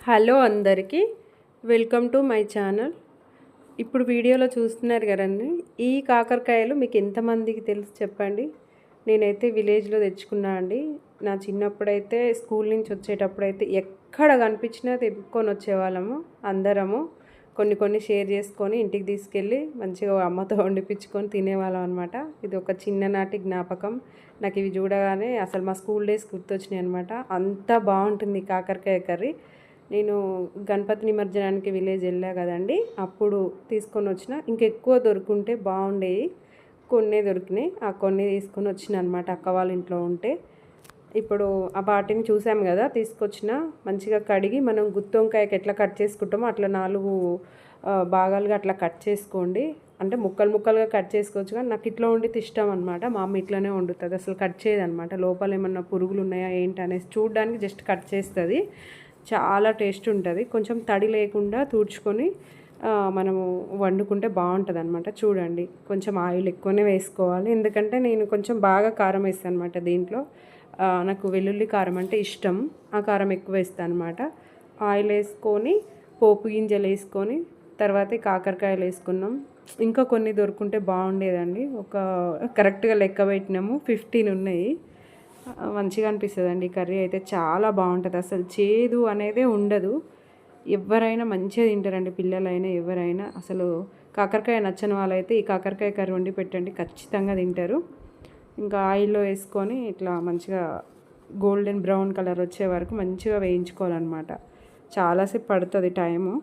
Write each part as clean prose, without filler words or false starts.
Hello అందరికీ welcome to my channel. ఇప్పుడు వీడియోలో చూస్తున్నారు కదండి, ఈ కాకరకాయలు మీకు ఎంతమందికి తెలుసు చెప్పండి. నేనైతే విలేజ్లో తెచ్చుకున్నా అండి. నా చిన్నప్పుడైతే స్కూల్ నుంచి వచ్చేటప్పుడైతే ఎక్కడ కనిపించినా తెప్పుకొని వచ్చేవాళ్ళము అందరము. కొన్ని షేర్ చేసుకొని ఇంటికి తీసుకెళ్ళి మంచిగా అమ్మతో వండిపించుకొని తినేవాళ్ళం అనమాట. ఇది ఒక చిన్ననాటి జ్ఞాపకం. నాకు ఇవి చూడగానే అసలు మా స్కూల్ డేస్ గుర్తొచ్చినాయి అనమాట. అంత బాగుంటుంది కాకరకాయ కర్రీ. నేను గణపతి నిమజ్జనానికి విలేజ్ వెళ్ళా కదండి, అప్పుడు తీసుకొని వచ్చిన. ఇంకెక్కువ దొరుకుంటే బాగుండేవి, కొన్ని దొరికినాయి. ఆ కొన్ని తీసుకొని వచ్చిన అనమాట అక్క వాళ్ళ ఇంట్లో ఉంటే. ఇప్పుడు ఆ వాటిని చూసాం కదా, తీసుకొచ్చిన మంచిగా కడిగి మనం గుత్తి వంకాయకి ఎట్లా కట్ చేసుకుంటామో అట్లా 4 భాగాలుగా అట్లా కట్ చేసుకోండి. అంటే ముక్కలుగా కట్ చేసుకోవచ్చు, కానీ నాకు ఇట్లా వండితే ఇష్టం అనమాట. మా అమ్మ ఇట్లానే వండుతుంది, అసలు కట్ చేయదనమాట. లోపల ఏమన్నా పురుగులు ఉన్నాయా ఏంటి అనేసి చూడడానికి జస్ట్ కట్ చేస్తుంది. చాలా టేస్ట్ ఉంటుంది. కొంచెం తడి లేకుండా తుడుచుకొని మనము వండుకుంటే బాగుంటుంది అనమాట. చూడండి, కొంచెం ఆయిల్ ఎక్కువనే వేసుకోవాలి, ఎందుకంటే నేను కొంచెం బాగా కారం వేస్తాను అనమాట దీంట్లో. నాకు వెల్లుల్లి కారం అంటే ఇష్టం, ఆ కారం ఎక్కువ వేస్తాను అనమాట. ఆయిల్ వేసుకొని పోపు గింజలు వేసుకొని తర్వాత కాకరకాయలు వేసుకున్నాం. ఇంకా కొన్ని దొరుకుంటే బాగుండేదండి. కరెక్ట్గా లెక్క పెట్టినాము, 15 ఉన్నాయి. మంచిగా అనిపిస్తుందండి. కర్రీ అయితే చాలా బాగుంటుంది, అసలు చేదు అనేదే ఉండదు. ఎవరైనా మంచిగా తింటారండి, పిల్లలైనా ఎవరైనా. అసలు కాకరకాయ నచ్చని వాళ్ళైతే ఈ కాకరకాయ కర్రీ వండి పెట్టండి, ఖచ్చితంగా తింటారు. ఇంకా ఆయిల్లో వేసుకొని ఇట్లా మంచిగా గోల్డెన్ బ్రౌన్ కలర్ వచ్చే వరకు మంచిగా వేయించుకోవాలన్నమాట. చాలాసేపు పడుతుంది టైము,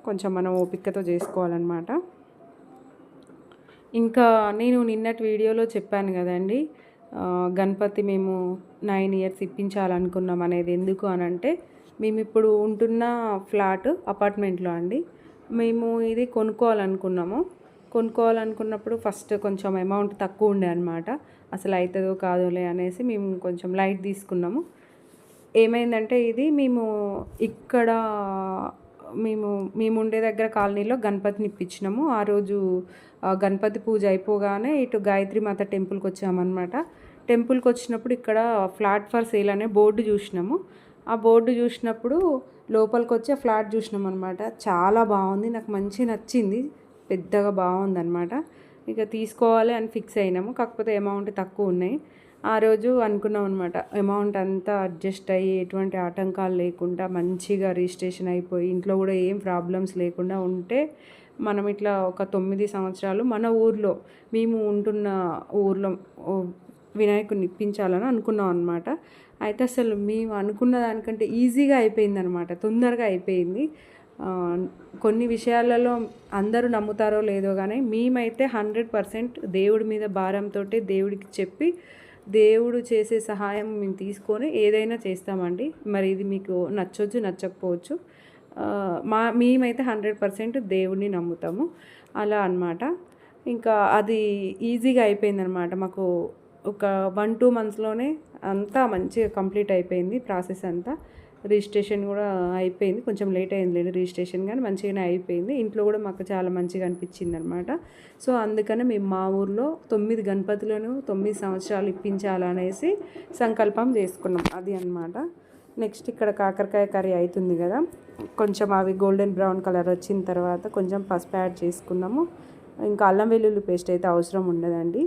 కొంచెం మనం ఓపికతో చేసుకోవాలన్నమాట. ఇంకా నేను నిన్నటి వీడియోలో చెప్పాను కదండి, గణపతి మేము 9 ఇయర్స్ ఇప్పించాలనుకున్నాం అనేది. ఎందుకు అనంటే, మేము ఇప్పుడు ఉంటున్న ఫ్లాట్ అపార్ట్మెంట్లో అండి, మేము ఇది కొనుక్కోవాలనుకున్నప్పుడు ఫస్ట్ కొంచెం అమౌంట్ తక్కువ ఉండే అనమాట. అసలు అవుతుందో కాదోలే అనేసి మేము కొంచెం లైట్ తీసుకున్నాము. ఏమైందంటే, ఇది ఇక్కడ మేము ఉండే దగ్గర కాలనీలో గణపతిని ఇప్పించినాము. ఆ రోజు గణపతి పూజ అయిపోగానే ఇటు గాయత్రి మాత టెంపుల్కి వచ్చామన్నమాట. టెంపుల్కి వచ్చినప్పుడు ఇక్కడ ఫ్లాట్ ఫర్ సేల్ అనే బోర్డు చూసినాము. ఆ బోర్డు చూసినప్పుడు లోపలికి వచ్చి ఆ ఫ్లాట్ చూసినాం అనమాట. చాలా బాగుంది, నాకు మంచి నచ్చింది, పెద్దగా బాగుందన్నమాట. ఇక తీసుకోవాలి అని ఫిక్స్ అయినాము. కాకపోతే అమౌంట్ తక్కువ ఉన్నాయి. ఆ రోజు అనుకున్నాం అనమాట, అమౌంట్ అంతా అడ్జస్ట్ అయ్యి ఎటువంటి ఆటంకాలు లేకుండా మంచిగా రిజిస్ట్రేషన్ అయిపోయి ఇంట్లో కూడా ఏం ప్రాబ్లమ్స్ లేకుండా ఉంటే మనం ఇట్లా ఒక 9 సంవత్సరాలు మన ఊర్లో, మేము ఉంటున్న ఊర్లో వినాయకుడిని ఇప్పించాలని అనుకున్నాం అనమాట. అయితే అసలు మేము అనుకున్న దానికంటే ఈజీగా అయిపోయింది అనమాట, తొందరగా అయిపోయింది. కొన్ని విషయాలలో అందరూ నమ్ముతారో లేదో కానీ మేమైతే 100% దేవుడి మీద భారంతో దేవుడికి చెప్పి దేవుడు చేసే సహాయం మేము తీసుకొని ఏదైనా చేస్తామండి. మరి ఇది మీకు నచ్చొచ్చు నచ్చకపోవచ్చు, మేమైతే 100% దేవుడిని నమ్ముతాము, అలా అన్నమాట. ఇంకా అది ఈజీగా అయిపోయిందనమాట మాకు. ఒక 1-2 మంత్స్లోనే అంతా మంచిగా కంప్లీట్ అయిపోయింది ప్రాసెస్ అంతా. రిజిస్ట్రేషన్ కూడా అయిపోయింది, కొంచెం లేట్ అయింది రిజిస్ట్రేషన్, కానీ మంచిగానే అయిపోయింది. ఇంట్లో కూడా మాకు చాలా మంచిగా అనిపించింది అనమాట. సో అందుకనే మేము మా ఊర్లో 9 గణపతులను 9 సంవత్సరాలు ఇప్పించాలనేసి సంకల్పం చేసుకున్నాం, అది అన్నమాట. నెక్స్ట్ ఇక్కడ కాకరకాయ కర్రీ అవుతుంది కదా, కొంచెం అవి గోల్డెన్ బ్రౌన్ కలర్ వచ్చిన తర్వాత కొంచెం పసుపు యాడ్ చేసుకున్నాము. ఇంకా అల్లం వెల్లుల్లి పేస్ట్ అయితే అవసరం ఉండదండి.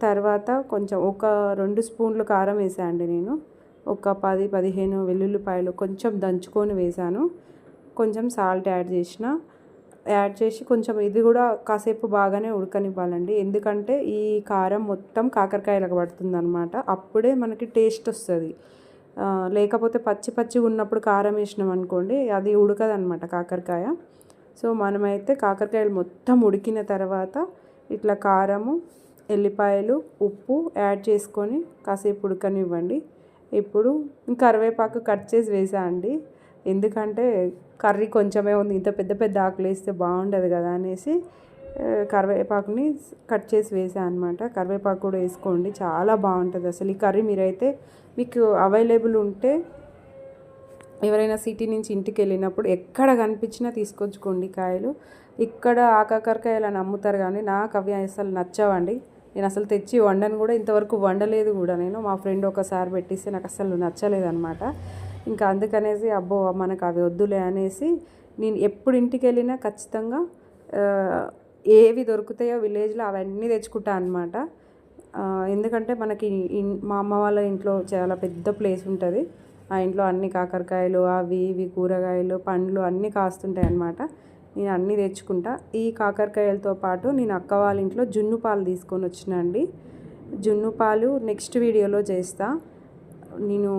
తర్వాత కొంచెం ఒక 2 స్పూన్లు కారం వేసా అండి నేను. ఒక 10-15 వెల్లుల్లిపాయలు కొంచెం దంచుకొని వేసాను. కొంచెం సాల్ట్ యాడ్ చేసి కొంచెం ఇది కూడా కాసేపు బాగానే ఉడకనివ్వాలండి. ఎందుకంటే ఈ కారం మొత్తం కాకరకాయలకు పడుతుంది అనమాట, అప్పుడే మనకి టేస్ట్ వస్తుంది. లేకపోతే పచ్చిగా ఉన్నప్పుడు కారం వేసినాం అనుకోండి, అది ఉడకదనమాట కాకరకాయ. సో మనమైతే కాకరకాయలు మొత్తం ఉడికిన తర్వాత ఇట్లా కారము, ఎల్లిపాయలు, ఉప్పు యాడ్ చేసుకొని కాసేపు ఉడకనివ్వండి. ఇప్పుడు కరివేపాకు కట్ చేసి వేసా అండి, ఎందుకంటే కర్రీ కొంచెమే ఉంది, ఇంత పెద్ద పెద్ద ఆకులు వేస్తే బాగుండదు కదా అనేసి కరివేపాకుని కట్ చేసి వేసా అనమాట. కరివేపాకు కూడా వేసుకోండి, చాలా బాగుంటుంది అసలు ఈ కర్రీ. మీరైతే మీకు అవైలబుల్ ఉంటే ఎవరైనా సిటీ నుంచి ఇంటికి వెళ్ళినప్పుడు ఎక్కడ కనిపించినా తీసుకొచ్చుకోండి కాయలు. ఇక్కడ కాకరకాయలు అని అమ్ముతారు, కానీ నాకు అవి అసలు నచ్చవండి. నేను అసలు తెచ్చి వండను కూడా, ఇంతవరకు వండలేదు కూడా నేను. మా ఫ్రెండ్ ఒకసారి పెట్టిస్తే నాకు అసలు నచ్చలేదన్నమాట. ఇంకా అందుకనేసి అబ్బో మనకు అవి వద్దులే అనేసి నేను ఎప్పుడు ఇంటికి వెళ్ళినా ఖచ్చితంగా ఏవి దొరుకుతాయో విలేజ్లో అవన్నీ తెచ్చుకుంటా అనమాట. ఎందుకంటే మనకి మా అమ్మ వాళ్ళ ఇంట్లో చాలా పెద్ద ప్లేస్ ఉంటుంది. ఆ ఇంట్లో అన్ని కాకరకాయలు అవి ఇవి కూరగాయలు పండ్లు అన్నీ కాస్తుంటాయి అన్నమాట. నేను అన్నీ తెచ్చుకుంటా. ఈ కాకరకాయలతో పాటు నేను అక్క వాళ్ళ ఇంట్లో జున్ను పాలు తీసుకొని వచ్చిన అండి. జున్ను పాలు నెక్స్ట్ వీడియోలో చేస్తా. నేను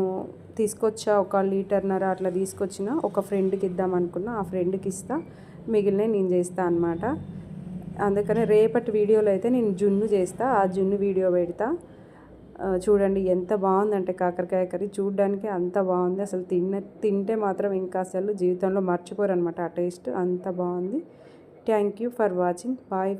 తీసుకొచ్చా, 1 లీటర్‌న్నర అట్లా తీసుకొచ్చిన. ఒక ఫ్రెండ్కి ఇద్దాం అనుకున్నా, ఆ ఫ్రెండ్కి ఇస్తా, మిగిలినవి నేను చేస్తా అనమాట. అందుకని రేపటి వీడియోలో అయితే నేను జున్ను చేస్తా, ఆ జున్ను వీడియో పెడతా. చూడండి ఎంత బాగుందంటే కాకరకాయ కర్రీ చూడడానికి అంత బాగుంది. అసలు తింటే మాత్రం ఇంకా అసలు జీవితంలో మర్చిపోరనమాట ఆ టేస్ట్, అంత బాగుంది. Thank you for watching. Bye.